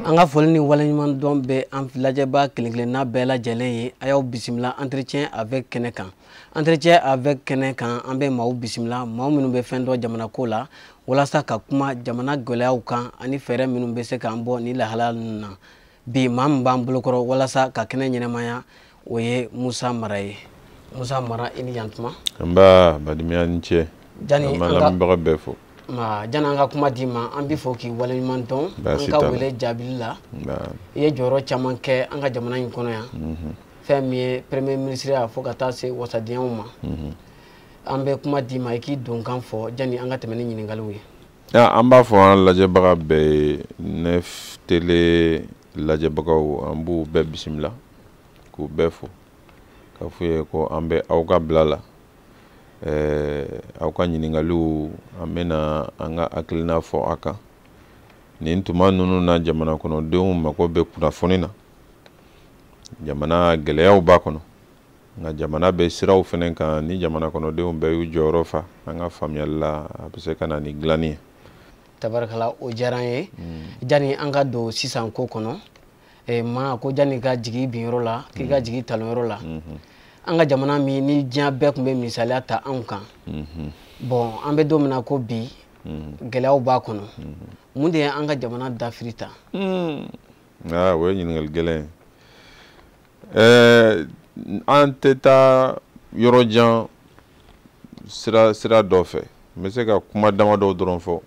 Anga foli ni waleɲuman dɔn bɛ an lajɛba kelen-kelenna bɛɛ lajɛlen ye a y'aw bisimila entretien avec kɛnɛ kan entretien avec kɛnɛ kan an bɛ maaw bisimila maaw minnu bɛ fɛn dɔ jamana ko la walasa ka kuma jamana gɛlɛyaw kan ani fɛɛrɛ minnu bɛ se k'an bɔ ni lahalaya ninnu na bi maa min b'an bolokɔrɔ walasa ka kɛnɛ ɲɛnɛmaya o ye Musa Mara ye. Musa Mara i ni yantuma. N b'a badimiya ni ce. Jani an lamɛnbaga bɛɛ fo. Jana an ka kuma di ma an bɛ fɔ k'i waleɲuman dɔn an ka wele jaabili la i ye jɔyɔrɔ caman kɛ an ka jamana in kɔnɔ yan fɛn min ye premier ministre ya fo ka taa se wasadenyaw ma an bɛ kuma di ma i k'i donkan fɔ jani an ka tɛmɛ ni ɲininkaliw ye. An b'a fɔ an lajɛbaga bɛɛ ye Neuf Télé lajɛbagaw an b'u bɛɛ bisimila k'u bɛɛ fo k'a fɔ ye ko an bɛ aw ka bila la aw ka ɲininkaliw an bɛna an ka hakilina fɔ a kan nin tuma ninnu na jamana kɔnɔdenw mako bɛ kunnafoni na jamana gɛlɛyaw b'a kɔnɔ nka jamana bɛ siraw fɛnɛ kan ni jamana kɔnɔdenw bɛɛ y'u jɔyɔrɔ fa an ka faamuyali la a bɛ se ka na ni dilanni ye. Tabarakala o diyara an ye jani an ka don sisan ko kɔnɔ maa ko jani ka jigi bin yɔrɔ la k'i ka jigi talon yɔrɔ la an ka jamana min ni diɲɛ bɛɛ tun bɛ misaliya ta anw kan bon an bɛ don min na ko bi gɛlɛyaw b'a kɔnɔ mun de ye an ka jamana dafiri ta. O ye ɲininkali gɛlɛn ye an tɛ taa yɔrɔ jan sira dɔ fɛ n bɛ se ka kuma damadɔ dɔrɔn fɔ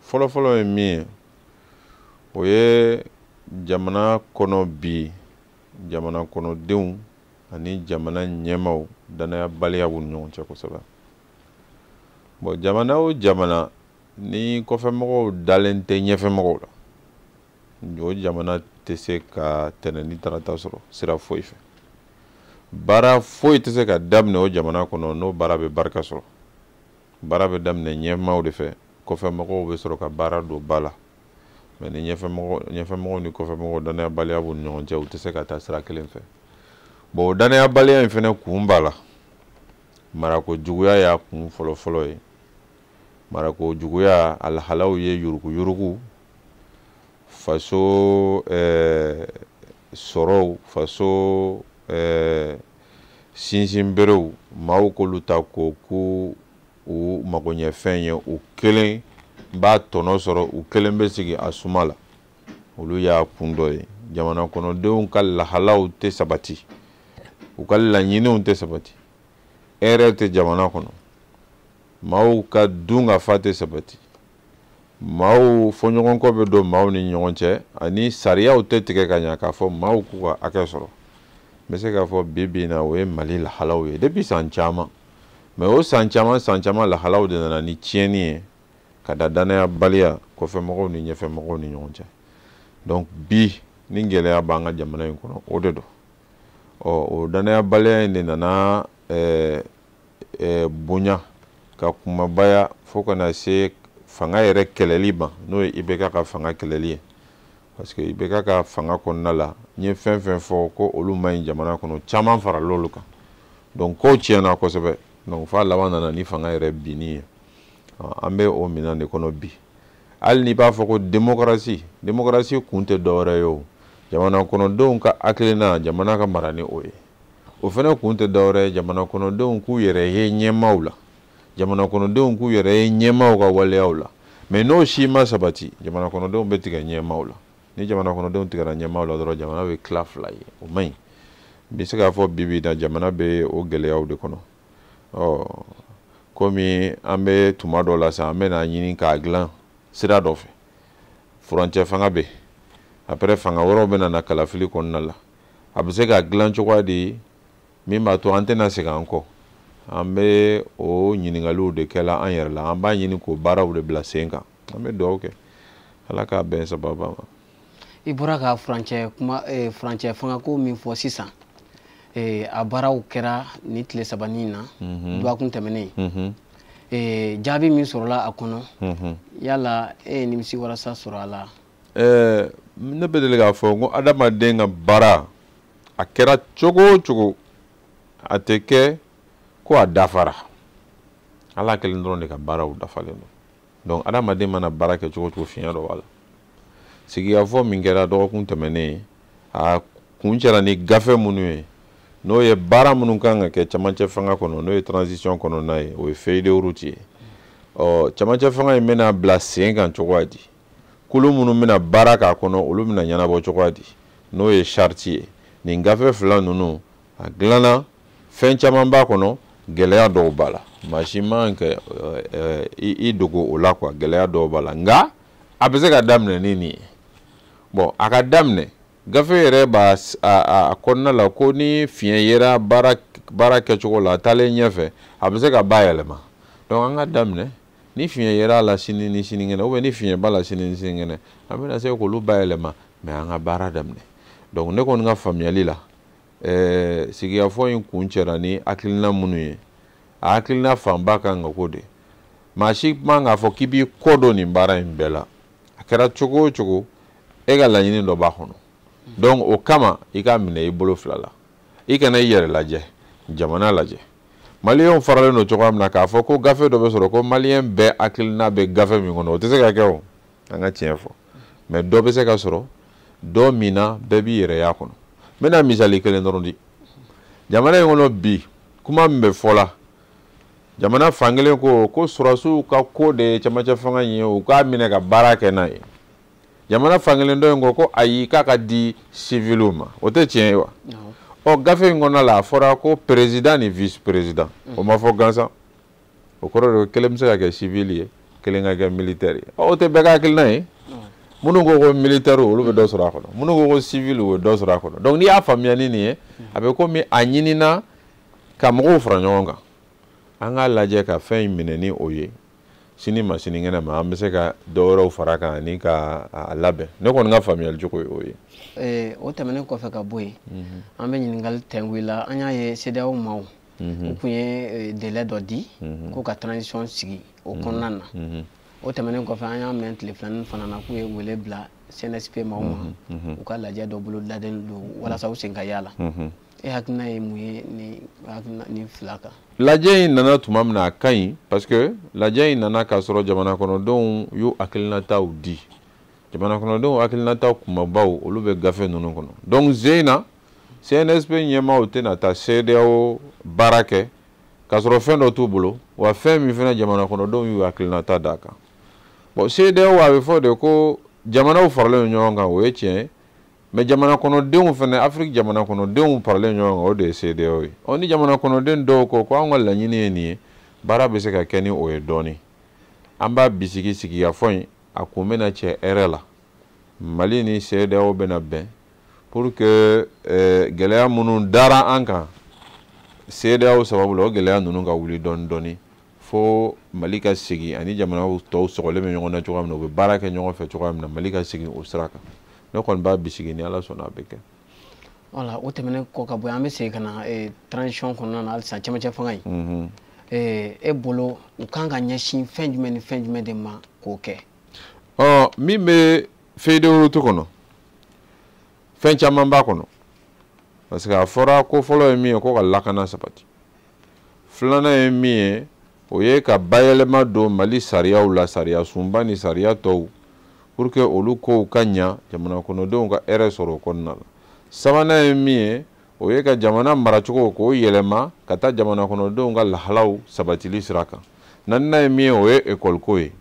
fɔlɔfɔlɔ ye min ye o ye jamana kɔnɔ bi jamana kɔnɔdenw ani jamana ɲɛmaw danayabaliya b'u ni ɲɔgɔn cɛ kosɛbɛ. Bon jamana o jamana ni kɔfɛmɔgɔw dalen tɛ ɲɛfɛmɔgɔw la o jamana tɛ se ka tɛnɛ ni tarata sɔrɔ sira foyi fɛ baara foyi tɛ se ka daminɛ o jamana kɔnɔ n'o baara bɛ barika sɔrɔ baara bɛ daminɛ ɲɛmaw de fɛ kɔfɛmɔgɔw bɛ sɔrɔ ka baara don ba la mais ni ɲɛfɛmɔgɔw ni kɔfɛmɔgɔw danayabaliya b'u ni ɲɔgɔn cɛ u tɛ se ka taa sira kelen fɛ. Bon danayabaliya in fɛnɛ kun b'a la marako juguya y'a kun fɔlɔfɔlɔ ye marako juguya a lahalaw ye yuruguyurugu faso sɔrɔw faso sinsinberew maaw k'olu ta ko k'u magoɲɛfɛn ye u kelen b'a tɔnɔ sɔrɔ u kelen bɛ sigi a suma la olu y'a kun dɔ ye jamana kɔnɔdenw ka lahalaw tɛ sabati u ka laɲiniw tɛ sabati hɛrɛ tɛ jamana kɔnɔ maaw ka dun ka fa tɛ sabati maaw fɔɲɔgɔnkɔ bɛ don maaw ni ɲɔgɔn cɛ ani sariyaw tɛ tigɛ ka ɲɛ k'a fɔ maaw k'u ka hakɛ sɔrɔ n bɛ se k'a fɔ bi na o ye Mali lahalaw ye depuis san caman mais o san caman lahalaw de nana ni tiɲɛni ye ka da danayabaliya kɔfɛmɔgɔw ni ɲɛfɛmɔgɔw ni ɲɔgɔn cɛ donc bi ni gɛlɛya b'an ka jamana in kɔnɔ o de don o danayabaliya in de nana bonya ka kumabaya fo kana se fanga yɛrɛ kɛlɛli ma n'o ye IBK ka fanga kɛlɛli ye parce que IBK ka fanga kɔnɔna la n ye fɛn fɛn fɔ ko olu ma ɲi jamana kɔnɔ caman fara l'olu kan donc kow tiɲɛna kosɛbɛ donc f'a laban nana ni fanga yɛrɛ binni ye an bɛ o minɛn de kɔnɔ bi hali n'i b'a fɔ ko démocratie kun tɛ dɔwɛrɛ ye o jamana kɔnɔdenw ka hakilina jamana ka mara ni o ye o fɛnɛ kun tɛ dɔwɛrɛ ye jamana kɔnɔdenw k'u yɛrɛ ye ɲɛmaaw la jamana kɔnɔdenw k'u yɛrɛ ye ɲɛmaaw ka waleyaw la mais n'o si ma sabati jamana kɔnɔdenw bɛ tigɛ ɲɛmaaw la ni jamana kɔnɔdenw tigɛra ɲɛmaaw la dɔrɔn jamana bɛ tila fila ye o man ɲi n bɛ se k'a fɔ bi na jamana bɛ o gɛlɛyaw de kɔnɔ komi an bɛ tuma dɔ la sisan an bɛna ɲini k'a dilan sira dɔ fɛ furancɛ fanga bɛ après fanga wɛrɛw bɛna na kalafili kɔnɔna la a bɛ se ka dilan cogoya de min b'a to an tɛna segin an kɔ an bɛ o ɲininkaliw de kɛla an yɛrɛ la an b'a ɲini k'o baaraw de bila sen kan an bɛ dugawu kɛ ala k'a bɛn sababa ma. I bɔra ka furancɛ fangako min fɔ sisan a baaraw kɛra ni tile sabanin na dɔgɔkun tɛmɛnen jaabi min sɔrɔla a kɔnɔ yala e ye nimisi walasa sɔrɔ a la. Ne bɛ deli k'a fɔ ko adamaden ka baara a kɛra cogo o cogo a tɛ kɛ ko a dafara ala kelen dɔrɔn de ka baaraw dafalen don donc adamaden mana baara kɛ cogo o cogo fiɲɛ dɔ b'a la sigikafɔ min kɛra dɔgɔkun tɛmɛnen a kun cɛla ni gafe minnu ye n'o ye baara minnu kan ka kɛ camancɛ fanga kɔnɔ n'o ye transition kɔnɔna ye o ye feuille de route ye camancɛ fanga in bɛna bila sen kan cogoya di kulu minnu bɛna baara k'a kɔnɔ olu bɛna ɲɛnabɔ cogoya di n'o ye charte ye nin gafe fila ninnu a dilanna fɛn caman b'a kɔnɔ gɛlɛya dɔw b'a la maa si man kɛ i dogo o la quoi gɛlɛya dɔw b'a la nka a bɛ se ka daminɛ ni nin ye bon a ka daminɛ gafe yɛrɛ b'a a kɔnɔna la ko ni fiɲɛ yera baara kɛcogo la a taalen ɲɛfɛ a bɛ se ka bayɛlɛma donc an ka daminɛ ni fiɲɛ yera a la sini ni sinikɛnɛ ou ni fiɲɛ b'a la sini ni sinikɛnɛ an bɛna se k'olu bayɛlɛma mais an ka baara daminɛ donc ne kɔni ka faamuyali la sigikafɔ in kun cɛra ni hakilina minnu ye a hakilina fanba kan ka ko de maa si man k'a fɔ k'i b'i kɔ don nin baara in bɛɛ la a kɛra cogo o cogo e ka laɲini dɔ b'a kɔnɔ donc o kama i ka minɛ i bolo fila la i kana i yɛrɛ lajɛ jamana lajɛ maliyɛnw faralen don cogoya min na k'a fɔ ko gafe dɔ bɛ sɔrɔ ko maliyɛn bɛɛ hakilina bɛ gafe min kɔnɔ o tɛ se ka kɛ o an ka tiɲɛ fɔ mais dɔ bɛ se ka sɔrɔ dɔ min na bɛɛ b'i yɛrɛ y'a kɔnɔ n bɛna misali kelen dɔrɔn di jamana in kɔnɔ bi kuma min bɛ fɔ la jamana fankelen ko sɔrɔsiw ka ko de ye camancɛ fanga in ye u k'a minɛ ka baara kɛ n'a ye jamana fankelen dɔ in ko ayi k'a ka di civiliw ma o tɛ tiɲɛ ye wa gafe in kɔnɔna la a fɔra ko président ni vice président o ma fɔ gansan o kɔrɔ de kelen bɛ se ka kɛ civil ye kelen ka kɛ militaire ye o tɛ bɛɛ ka hakilina ye minnu ko militaire olu bɛ dɔ sɔrɔ a kɔnɔ minnu ko civil o bɛ dɔ sɔrɔ a kɔnɔ donc n'i y'a faamuya ni nin ye a bɛ komi a ɲinina ka mɔgɔw fara ɲɔgɔn kan an k'a lajɛ ka fɛn in minɛ ni o ye sini ma sinikɛnɛ ma an bɛ se ka dɔ wɛrɛw fara kan ani ka a labɛn ne kɔni ka faamuyali cogo ye o ye o tɛmɛnen kɔfɛ ka bɔ yen an bɛ ɲininkali tɛngu la an y'a ye CEDEAO maaw u kun ye délai dɔ di ko ka transition sigi o kɔnɔna na o tɛmɛnen kɔfɛ an y'a mɛn tile filanin fana na k'u ye wele bila CNSP maaw ma u ka lajɛ dɔ bolo dadalen don walasa u sen ka yaala e hakilina ye mun ye ni fila kan lajɛ in nana tuma min na a ka ɲi parce que lajɛ in nana k'a sɔrɔ jamana kɔnɔdenw y'u hakilinataw di jamana kɔnɔdenw hakilinataw kumabaw olu bɛ gafe ninnu kɔnɔ donc ze in na CNSP ɲɛmaaw tɛna taa CEDEAO baara kɛ k'a sɔrɔ fɛn dɔ t'u bolo wa fɛn min fana jamana kɔnɔdenw y'u hakilinata d'a kan bon CEDEAO a bɛ fɔ de ko jamanaw faralen ɲɔgɔn kan o ye tiɲɛ mais jamana kɔnɔdenw fana Afrique jamana kɔnɔdenw faralen ɲɔgɔn kan o de ye CEDEAO ye ni jamana kɔnɔden dɔw ko anw ka laɲini ye nin ye baara bɛ se ka kɛ ni o ye dɔɔni an b'a bisigi sigikafɔ in a kun bɛna cɛ hɛrɛ la Mali ni CEDEAO bɛna bɛn pour que gɛlɛya minnu dara an kan CEDEAO sababu la o gɛlɛya ninnu ka wuli dɔɔni dɔɔni fo Mali ka segin ani jamana tɔw sɔgɔlen bɛ ɲɔgɔn na cogoya min na u bɛ baara kɛ ɲɔgɔn fɛ cogoya min na Mali ka segin o sira kan ne kɔni b'a bisigi ni Ala sɔnna a bɛ kɛ voilà o tɛmɛnen kɔ ka bɔ an bɛ segin ka na transition kɔnɔna na halisa cɛmancɛ fanga in e bolo u kan ka ɲɛsin fɛn jumɛn ni fɛn jumɛn de ma k'o kɛ min bɛ feuille de route kɔnɔ fɛn caman b'a kɔnɔ parce que a fɔra ko fɔlɔ ye min ye ko ka lakana sabati filanan ye min ye o ye ka bayɛlɛma don Mali sariyaw la sariya sunba ni sariya tɔw pour que olu kow ka ɲa jamana kɔnɔdenw ka hɛrɛ sɔrɔ o kɔnɔna la sabanan ye min ye o ye ka jamana maracogo k'o yɛlɛma ka taa jamana kɔnɔdenw ka lahalaw sabatili sira kan naaninan ye min ye o ye école ko ye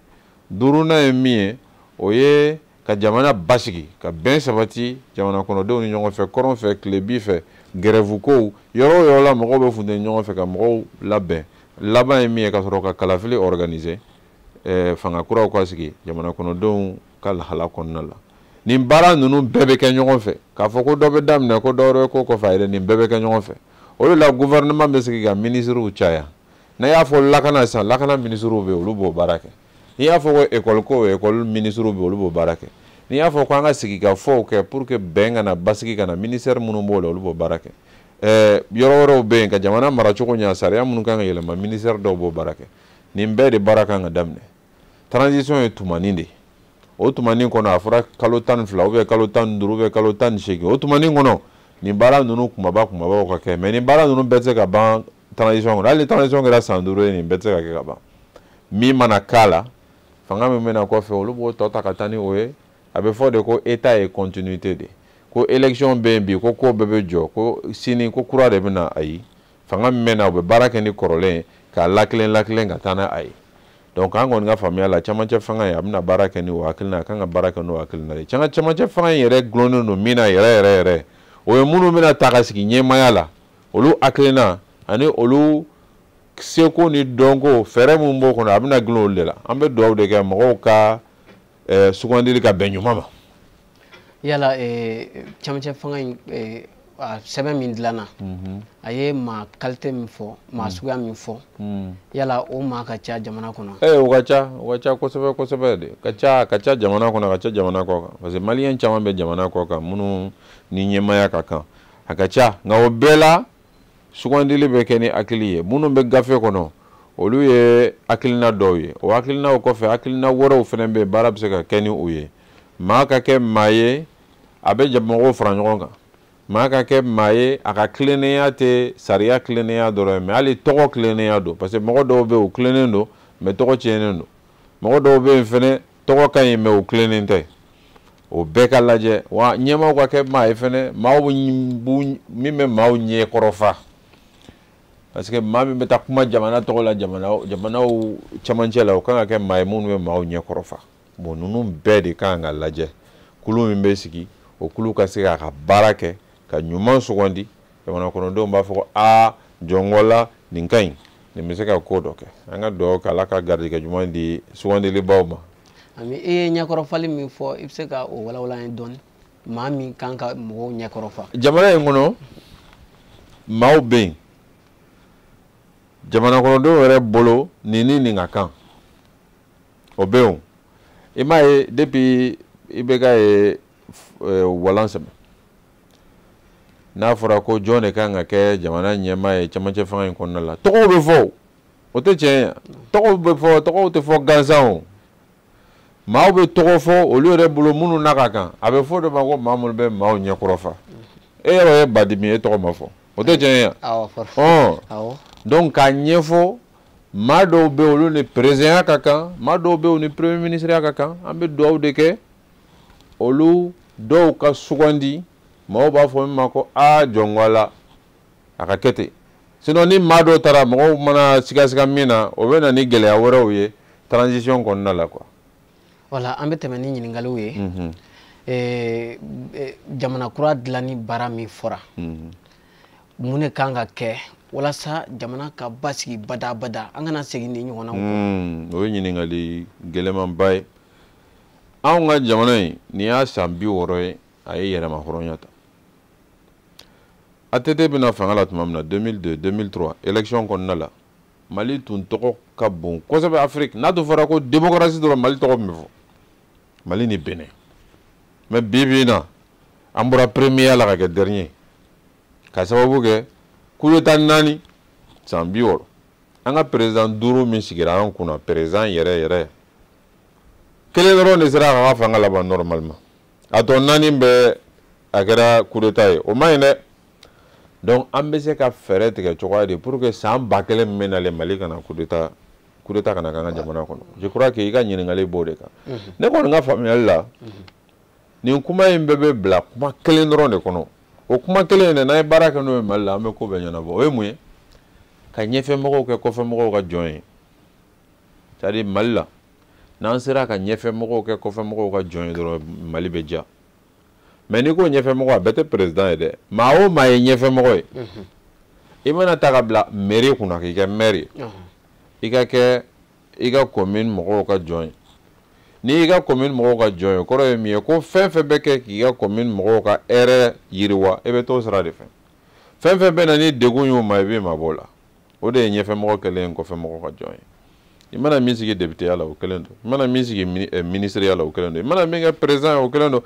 duurunan ye min ye o ye ka jamana basigi ka bɛn sabati jamana kɔnɔdenw ni ɲɔgɔn fɛ kɔrɔn fɛ tilebi fɛ grève kow yɔrɔ o yɔrɔ la mɔgɔw bɛ funteni ɲɔgɔn fɛ ka mɔgɔw labɛn laban ye min ye ka sɔrɔ ka kalafili organiser fanga kuraw ka sigi jamana kɔnɔdenw ka lahala kɔnɔna la nin baara ninnu bɛɛ bɛ kɛ ɲɔgɔn fɛ k'a fɔ ko dɔ bɛ daminɛ ko dɔ wɛrɛ ko kɔfɛ a yɛrɛ nin bɛɛ bɛ kɛ ɲɔgɔn fɛ o de la gouvernement bɛ sigi ka ministres caya n'a y'a fɔ lakana sisan lakana ministres bɛ olu b'o baara kɛ n'i y'a fɔ ko école ko école ministres bɛ olu b'o baara kɛ n'i y'a fɔ ko an ka sigi ka fɔw kɛ pour que bɛn kana basigi kana ministère minnu b'o la olu b'o baara kɛ yɔrɔ wɛrɛw bɛ yen ka jamana maracogo ɲɛ sariya minnu kan ka yɛlɛma ministère dɔw b'o baara kɛ nin bɛɛ de baara kan ka daminɛ transition ye tumanin de o tumanin kɔnɔ a fɔra kalo 12 ou bien kalo 15 ou bien kalo 18 o tumanin kɔnɔ ni baara ninnu kumaba ka kɛ mais ni baara ninnu bɛɛ tɛ se ka ban transition kɔnɔ hali ni transition kɛra san 5 ye nin bɛɛ tɛ se ka kɛ ka ban min mana k'a la fanga min bɛna kɔfɛ olu b'o tɔ ta ka taa ni o ye a bɛ fɔ de ko état ye continuité de ko élection bɛ yen bi ko ko bɛɛ bɛ jɔ ko sini ko kura de bɛna ayi fanga min bɛna u bɛ baara kɛ ni kɔrɔlen ye k'a lakilen ka taa n'a a ye donc an kɔni ka faamuya la camancɛ fanga in a bɛna baara kɛ ni o hakilina a kan ka baara kɛ n'o hakilina de camancɛ fanga in yɛrɛ gulonnen don min na yɛrɛ o ye minnu bɛna ta ka sigi ɲɛmaaya la olu hakilina ani olu seko ni dɔnko fɛɛrɛ min b'o kɔnɔ a bɛna gulon olu de la an bɛ dugawu de kɛ mɔgɔw ka sugandili ka bɛn ɲuman ma yala camancɛ fanga in sɛbɛn min dilanna a ye maa qualité min fɔ maa suguya min fɔ yala o maa ka ca jamana kɔnɔ o ka ca kosɛbɛ de ka ca jamana kɔnɔ ka ca jamana kɔ kan parce que maliyɛn caman bɛ jamana kɔ kan minnu ni ɲɛmaaya ka kan a ka ca nka o bɛɛ la sugandili bɛ kɛ ni hakili ye minnu bɛ gafe kɔnɔ olu ye hakilina dɔw ye o hakilinaw kɔfɛ hakilina wɛrɛw fana bɛ yen baara bɛ se ka kɛ ni o ye maa ka kɛ maa ye a bɛ mɔgɔw fara ɲɔgɔn kan maa ka kɛ maa ye a ka tilennenya tɛ sariya tilennenya dɔrɔn ye mais hali tɔgɔ tilennenya don parce que mɔgɔ dɔw bɛ yen u tilennen don mais tɔgɔ tiɲɛnen don mɔgɔ dɔw bɛ yen fɛnɛ tɔgɔ ka ɲi mais u tilennen tɛ o bɛɛ ka lajɛ wa ɲɛmaaw ka kɛ maa ye fɛnɛ maaw min bɛ maaw ɲɛ kɔrɔfa parce que maa min bɛ taa kuma jamana tɔgɔ la jamanaw camancɛ la o kan ka kɛ maa ye minnu bɛ maaw ɲɛ kɔrɔfa bon ninnu bɛɛ de kan ka lajɛ kulu min bɛ sigi o kulu ka se k'a ka baara kɛ ka ɲuman sugandi jamana kɔnɔdenw b'a fɔ ko jɔngɔla nin ka ɲi nin bɛ se ka ko dɔ kɛ an ka dugawu kɛ Ala ka garijɛgɛ ɲuman di sugandilibaw ma ami e ye ɲɛkɔrɔfali min fɔ i bɛ se ka o walawala an ye dɔɔni maa min kan ka mɔgɔw ɲɛkɔrɔfa jamana in kɔnɔ maaw bɛ yen jamana kɔnɔdenw yɛrɛ bolo nin ka kan o bɛ yen i m'a ye depuis i bɛ ka ye walan sɛbɛn n'a fɔra ko jɔn de kan ka kɛ jamana ɲɛmaa ye camancɛ fanga in kɔnɔna la tɔgɔw bɛ fɔ o tɛ tiɲɛ ye tɔgɔw bɛ fɔ tɔgɔw tɛ fɔ gansan o maaw bɛ tɔgɔ fɔ olu yɛrɛ bolo minnu na ka kan a bɛ fɔ de ma ko maa minnu bɛ maaw ɲɛkɔrɔfa e yɛrɛ ye badimi ye e tɔgɔ ma fɔ o tɛ tiɲɛ ye donc k'a ɲɛfɔ maa dɔw bɛ yen olu ni président ka kan maa dɔw bɛ yen olu ni premier ministre ka kan an bɛ dugawu de kɛ olu dɔw ka sugandi mɔgɔw b'a fɔ min ma ko jɔngɔla a ka kɛ ten sinon ni maa dɔw taara mɔgɔw mana siga min na o bɛ na ni gɛlɛya wɛrɛw ye transition kɔnɔna la quoi wala an bɛ tɛmɛ ni ɲininkaliw ye jamana kura dilanni baara min fɔra mun de kan ka kɛ walasa jamana ka basigi badabada an kana segin ni ɲɔgɔnna o ye ɲininkali gɛlɛmanba ye anw ka jamana in nin y'a san 60 ye a ye yɛrɛma hɔrɔnya ta ATT bɛna fanga la tuma min na 2002 2003 élection kɔnɔna la Mali tun tɔgɔ ka bon kosɛbɛ Afrique n'a tun fɔra ko démocratie dɔrɔn Mali tɔgɔ min bɛ fɔ Mali ni Benin mais bi in na an bɔra premier la ka kɛ dernier ka sababu kɛ coup d'état 4 san 60 an ka président 5 min sigira an kunna président yɛrɛ kelen dɔrɔn de sera ka fanga laban normalement a tɔ 4 bɛɛ a kɛra coup d'état ye o ma ɲi dɛ donc an bɛ se ka fɛɛrɛ tigɛ cogoya de pour que san 1000 min bɛ nalen Mali kana coup d'état kana k'an ka jamana kɔnɔ je crois que i ka ɲininkali b'o de kan ne kɔni ka faamuyali la nin kuma in bɛɛ bɛ bila kuma kelen dɔrɔn de kɔnɔ o kuma kelen in de n'an ye baara kɛ n'o ye Mali la an bɛ ko bɛɛ ɲɛnabɔ o ye mun ye ka ɲɛfɛmɔgɔw kɛ kɔfɛmɔgɔw ka jɔn ye c'est à dire Mali la n'an sera ka ɲɛfɛmɔgɔw kɛ kɔfɛmɔgɔw ka jɔn ye dɔrɔn Mali bɛ diya mais n'i ko ɲɛfɛmɔgɔ a bɛɛ tɛ président ye dɛ maa o maa ye ɲɛfɛmɔgɔ ye i mana ta ka bila mairie kunna k'i kɛ maire ye i ka kɛ i ka commune mɔgɔw ka jɔn ye n'i ka commune mɔgɔw ka jɔn ye kɔrɔ ye min ye ko fɛn fɛn bɛ kɛ k'i ka commune mɔgɔw ka hɛrɛ yiriwa i bɛ t'o sira de fɛ fɛn fɛn bɛ na ni degun y'u ma i bɛ mabɔ o la o de ye ɲɛfɛmɔgɔ kɛlen ye kɔfɛmɔgɔ ka jɔn ye i mana min sigi député ya la o kelen don i mana min sigi ministre ya la o kelen don i mana min kɛ président ye o kelen don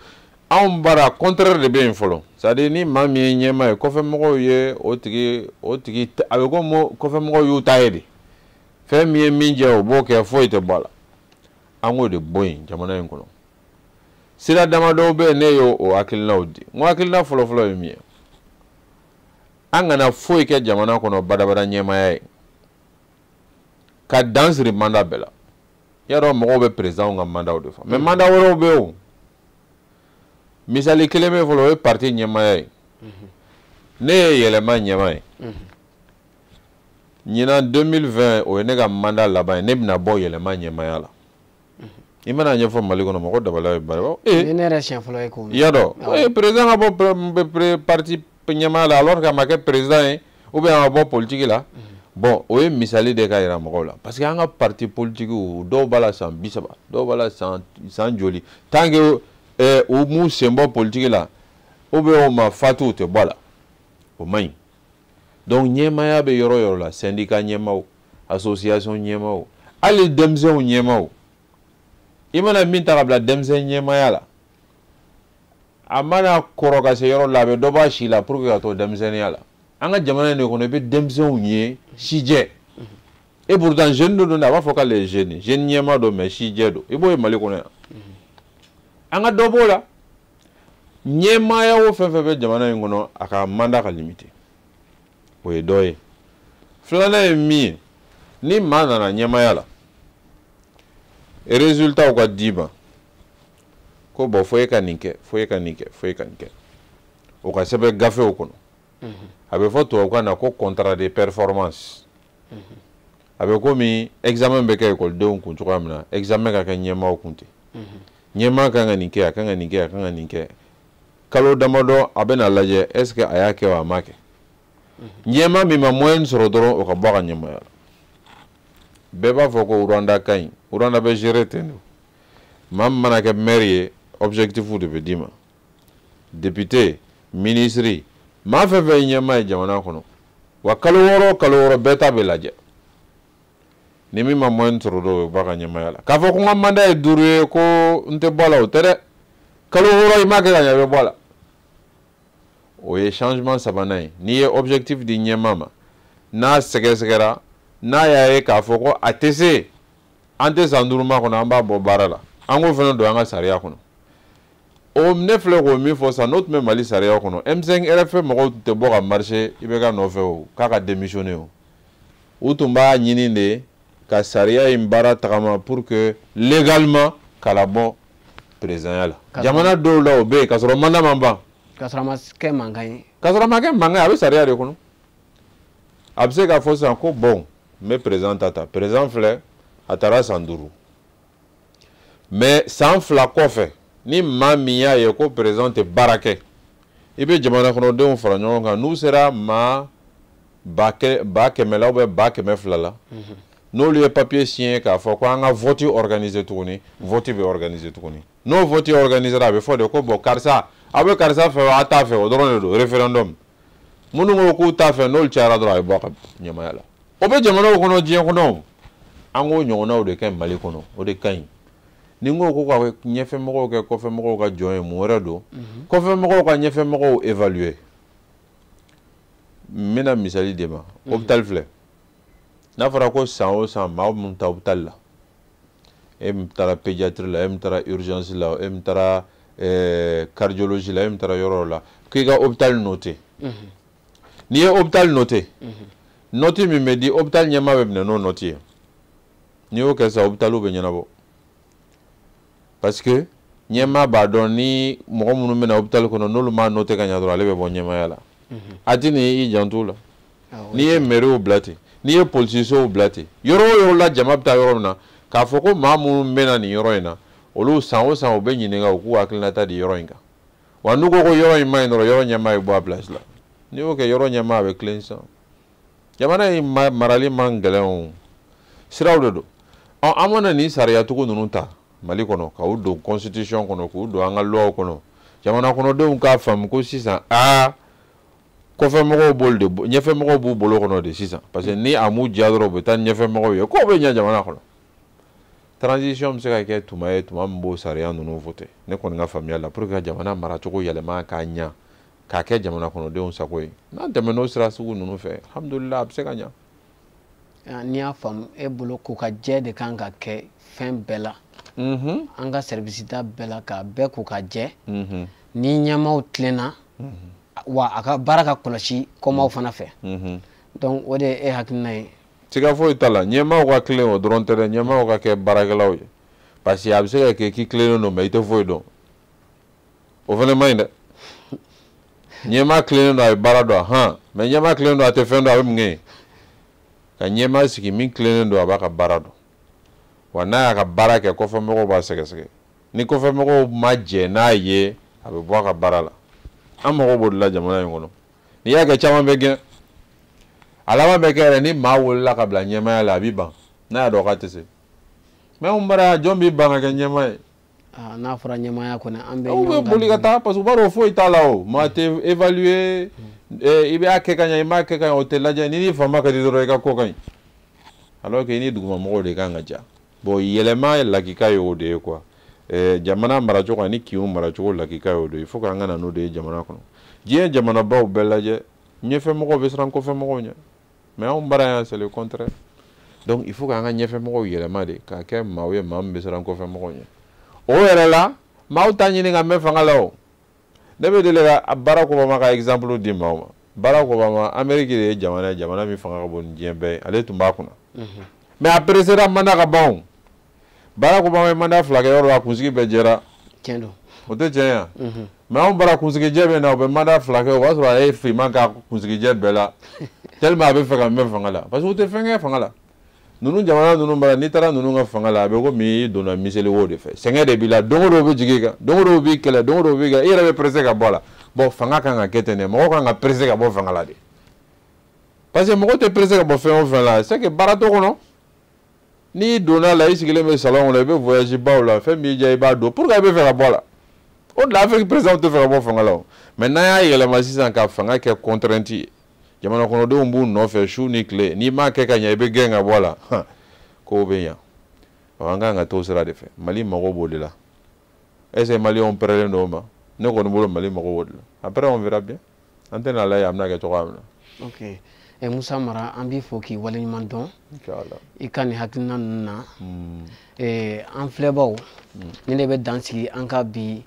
anw bara contraire de bɛ yen fɔlɔ c'est à dire ni maa min ye ɲɛmaa ye kɔfɛmɔgɔw ye o tigi a bɛ ko kɔfɛmɔgɔw y'u ta ye de fɛn min ye min jɛ o b'o kɛ foyi tɛ bɔ a la an k'o de bɔ yen jamana in kɔnɔ sira damadɔw bɛ yen ne y'o hakilinaw di n ko hakilina fɔlɔfɔlɔ ye min ye an kana foyi kɛ jamana kɔnɔ badabada ɲɛmaya ye ka dan siri mandat bɛɛ la y'a dɔn mɔgɔw bɛ président ka mandat de fɔ mais mandat wɛrɛw bɛ yen o misali kelen bɛ fɔlɔ o ye parti ɲɛmaya ye ne ye yɛlɛma ɲɛma ye ɲinan 2020 o ye ne ka mandat laban ye ne bɛna bɔ yɛlɛma ɲɛmaya la i mana ɲɛfɔ Mali kɔnɔ mɔgɔ dabala ye bari ne yɛrɛ siɲɛ fɔlɔ ye ko y'a dɔn président ka bɔ parti ɲɛmaya la alors que a ma kɛ président ye ou bien a ma bɔ politique la bon o ye misali de ka yira mɔgɔw la parce que an ka parti politique dɔw b'a la san 30 dɔw b'a la san joli tant que u m'u sen bɔ politique la ou bien o ma fatu u tɛ bɔ a la o man ɲi donc ɲɛmaya bɛ yɔrɔ yɔrɔ la syndicat ɲɛmaw association ɲɛmaw hali denmisɛnw ɲɛmaw i mana min ta ka bila denmisɛn ɲɛmaya la a mana kɔrɔ ka se yɔrɔ la a bɛ dɔ bɔ a si la pour que ka to denmisɛnniya la an ka jamana in de kɔnɔ i bɛ denmisɛnw ye sijɛ et pourtant jeune dɔ don a b'a fɔ k'ale ye jeune ɲɛma don mais sijɛ don i b'o ye Mali kɔnɔ yan an ka dɔ b'o la ɲɛmaya o fɛn fɛn bɛ jamana in kɔnɔ a ka mandat ka limité o ye dɔ ye filanan ye min ye ni maa nana ɲɛmaya la résultat ka d'i ma ko bon fo e ka nin kɛ fo e ka nin kɛ fo e ka nin kɛ o ka sɛbɛn gafew kɔnɔ a bɛ fɔ tubabukan na ko contrat de performance a bɛ komi examen bɛ kɛ ekɔlidenw kun cogoya min na examen ka kɛ ɲɛmaaw kun ten ɲɛmaa kan ka nin kɛ a kan ka nin kɛ a kan ka nin kɛ kalo damadɔ a bɛna lajɛ est ce que a y'a kɛ wa a ma kɛ ɲɛmaa min ma moyenne sɔrɔ dɔrɔn o ka bɔ a ka ɲɛmaaya la bɛɛ b'a fɔ ko Rwanda ka ɲi Rwanda bɛ gérer ten de maa min mana kɛ maire ye objectif de bɛ d'i ma député ministre maa fɛn fɛn ye ɲɛmaa ye jamana kɔnɔ wa kalo wɔɔrɔ o kalo wɔɔrɔ bɛɛ ta bɛ lajɛ ni min ma moyenne sɔrɔ dɔrɔn o bɛ bɔ a ka ɲɛmaaya la k'a fɔ ko n ka mandat ye 5 ye ko n tɛ bɔ a la o tɛ dɛ kalo wɔɔrɔ i m'a kɛ ka ɲɛ i bɛ bɔ a la o ye changement sabanan ye n'i ye objectif di ɲɛmaa ma n'a sɛgɛsɛgɛra n'a y'a ye k'a fɔ ko a tɛ se an tɛ san 5 ma kɔnɔ an b'a bɔ baara la an k'o fana don an ka sariya kɔnɔ o ne filɛ k'o min fɔ sisan n'o tun bɛ Mali sariya kɔnɔ M5 RFI mɔgɔw tun tɛ bɔ ka marcher IBK nɔfɛ o k'a ka démissionner o u tun b'a ɲini de ka sariya in baara tagama pour que légalement k'a labɔ présidenya la jamana dɔw la o bɛ yen k'a sɔrɔ mandat ma ban k'a sɔrɔ a ma kɛ mankan ye k'a sɔrɔ a ma kɛ mankan ye a bɛ sariya de kɔnɔ a bɛ se k'a fɔ sisan ko bon n bɛ président ta président filɛ a taara san 5 mais san 2 kɔfɛ ni maa min y'a ye ko président tɛ baara kɛ i bɛ jamana kɔnɔdenw fara ɲɔgɔn kan n'u sera maa 100 la ou bien 200 la n'olu ye papier signé k'a fɔ ko an ka vote organiser tuguni vote bɛ organiser tuguni n'o vote organiser a bɛ fɔ de ko bon karisa a bɛ karisa fɛ a t'a fɛ o dɔrɔn de don référendum minnu ko k'u t'a fɛ n'olu cayara dɔrɔn a bɛ bɔ a ka ɲɛmaya la o bɛ jamanaw kɔnɔ diɲɛ kɔnɔ an k'o ɲɔgɔnnaw de kɛ Mali kɔnɔ o de ka ɲi ni n ko ko ka ɲɛfɛmɔgɔw kɛ kɔfɛmɔgɔw ka jɔn ye mun wɛrɛ don kɔfɛmɔgɔw ka ɲɛfɛmɔgɔw évaluer n bɛna misali de ma hôpital filɛ n'a fɔra ko san o san maa min ta hôpital la e min taara pédiatrie la e min taara urgence la e min taara cardiologie la e min taara yɔrɔ la k'i ka hôpital noté n'i ye hôpital noté note min bɛ di hôpital ɲɛmaa bɛ minɛ n'o note ye n'i y'o kɛ sisan hôpitaliw bɛ ɲɛnabɔ parce que ɲɛmaa b'a dɔn ni mɔgɔ minnu bɛna hôpital kɔnɔ n'olu m'a noté ka ɲɛ dɔrɔn ale bɛ bɔ ɲɛmaaya la a tɛ n'i janto la n'i ye mairew bila ten n'i ye policisow bila ten yɔrɔ o yɔrɔ la jama bɛ taa yɔrɔ min na k'a fɔ ko maa minnu bɛna nin yɔrɔ in na olu san o san u bɛ ɲininka u k'u hakilinata di yɔrɔ in kan wa n'u ko ko yɔrɔ in ma ɲi dɔrɔn yɔrɔ ɲɛmaa bɛ bɔ a place la n'i y'o kɛ yɔrɔ ɲɛmaa bɛ tilen sisan jamana in marali man gɛlɛn o siraw de don an mana nin sariyatigiw ninnu ta Mali kɔnɔ k'u don constitution kɔnɔ k'u don an ka loi kɔnɔ jamana kɔnɔdenw k'a faamu ko sisan kɔfɛmɔgɔw b'olu de ɲɛfɛmɔgɔw b'u bolo kɔnɔ de sisan parce que ni a m'u diya dɔrɔn u bɛ taa ni ɲɛfɛmɔgɔw ye k'o bɛ ɲɛ jamana kɔnɔ transition bɛ se ka kɛ tuma ye tuma min b'o sariya ninnu voté ne kɔni ka faamuya la pour que ka jamana maracogo yɛlɛma k'a ɲa k'a kɛ jamana kɔnɔdenw sago ye n'an tɛmɛn'o sira sugu ninnu fɛ alhamdulillah a bɛ se ka ɲa. n'i y'a faamu e bolo ko ka jɛ de kan ka kɛ fɛn bɛɛ la an ka service da bɛɛ la k'a bɛɛ ko ka jɛ ni ɲɛmaaw tilenna wa a ka baara ka kɔlɔsi kɔmaw fana fɛ donc o de ye e hakilina ye siga foyi t'a la ɲɛmaaw ka tilen o dɔrɔn tɛ dɛ ɲɛmaaw ka kɛ baarakɛlaw ye parce que a bɛ se ka kɛ k'i tilenen don mais i tɛ foyi dɔn o fana man ɲi dɛ ɲɛmaa tilenen don a bɛ baara dɔn han mais ɲɛmaa tilenen don a tɛ fɛn dɔn a bɛ mun kɛ ka ɲɛmaa sigi min tilenen don a b'a ka baara dɔn wa n'a y'a ka baara kɛ kɔfɛmɔgɔw b'a sɛgɛsɛgɛ ni kɔfɛmɔgɔw ma jɛ n'a ye a bɛ bɔ a ka baara la an mago b'o de la jamana in kɔnɔ n'i y'a kɛ caman bɛ gɛn a laban bɛ kɛ yɛrɛ ni maa wolola ka bila ɲɛmaaya la a b'i ban n'a y'a dɔn k'a tɛ se mais an bara jɔn b'i ban ka kɛ ɲɛmaa ye n'a fɔra ɲɛmaaya kɔni an bɛ aw bɛ boli ka taa parce que u b'a dɔn foyi t'a la o maa tɛ évaluer i b'a kɛ ka ɲɛ i m'a kɛ ka ɲɛ o tɛ lajɛ ni faama ka di dɔrɔn i ka ko ka ɲi alors que i ni dugumamɔgɔw de kan ka ja bon yɛlɛma lakika ye o de ye quoi jamana maracogo ani kinw maracogo lakika ye o de ye il faut k'an ka na n'o de ye jamana kɔnɔ diɲɛ jamanabaw bɛɛ lajɛ ɲɛfɛmɔgɔw bɛ siran kɔfɛmɔgɔw ɲɛ mais anw bara yan c'est le contraire donc il faut k'an ka ɲɛfɛmɔgɔw yɛlɛma de k'a kɛ maaw ye maa min bɛ siran kɔfɛmɔgɔw ɲɛ o yɛrɛ la maaw t'a ɲini ka mɛn fanga la o ne bɛ deli ka Barack Obama ka exemple di maaw ma Barack Obama Amérique de ye jamana ye jamana min fanga ka bon ni diɲɛ bɛɛ ye ale tun b'a kunna mais a précédent mandat ka ban o Barack Obama ye mandat 2 kɛ yɔrɔ la a kunsigi bɛɛ jɛra tiɲɛ don o tɛ tiɲɛ yan mais anw bara kunsigijɛ bɛ na o bɛ mandat 2 kɛ o b'a sɔrɔ a ye fiman k'a kunsigijɛ bɛɛ la tellement a bɛ fɛ ka mɛn fanga la parce que o tɛ fɛn kɛ fanga la ninnu jamana ninnu bara n'i taara ninnu ka fanga la a bɛ komi i donna miseli wo de fɛ sɛgɛn de b'i la don o don bɛ jigin i kan don o don b'i kɛlɛ don o don b'i kɛ i yɛrɛ bɛ pressé ka bɔ a la bon fanga kan ka kɛ ten de mɔgɔw kan ka pressé ka bɔ fanga la de parce que mɔgɔw tɛ pressé ka bɔ fɛn o fɛn la c'est que baara t'o kɔnɔ n'i donna la i sigilen bɛ salon kɔnɔ i bɛ voyage baw la fɛn b'i diya i b'a don pourquoi i bɛ fɛ ka bɔ a la o de la Afrique président tɛ fɛ ka bɔ fanga la o mais n'an y'a yɛlɛma sisan ka fanga kɛ contrainte ye jamana kɔnɔdenw b'u nɔfɛ su ni tile n'i m'a kɛ ka ɲɛ i bɛ gɛn ka bɔ a la kow bɛ ɲa an kan ka t'o sira de fɛ Mali mago b'o de la est-ce que Maliyɛnw pɛrɛlen don o ma ne kɔni bolo Mali mago b'o de la après on verra bien an tɛ n'a lajɛ a bɛna kɛ cogoya min na. ok Musa Mara an b'i fɔ k'i waleɲuman dɔn i ka nin hakilina ninnu na an filɛbaw ni de bɛ dan sigi an ka bi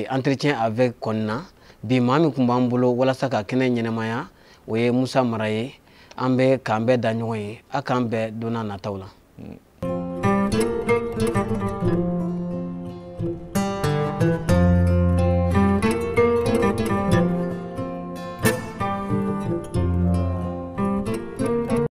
entretien avec kɔni na bi maa min tun b'an bolo walasa ka kɛnɛ ɲɛnɛmaya o ye Musa Mara ye an bɛ k'an bɛɛ da ɲɔgɔn ye a k'an bɛɛ donna nataw la.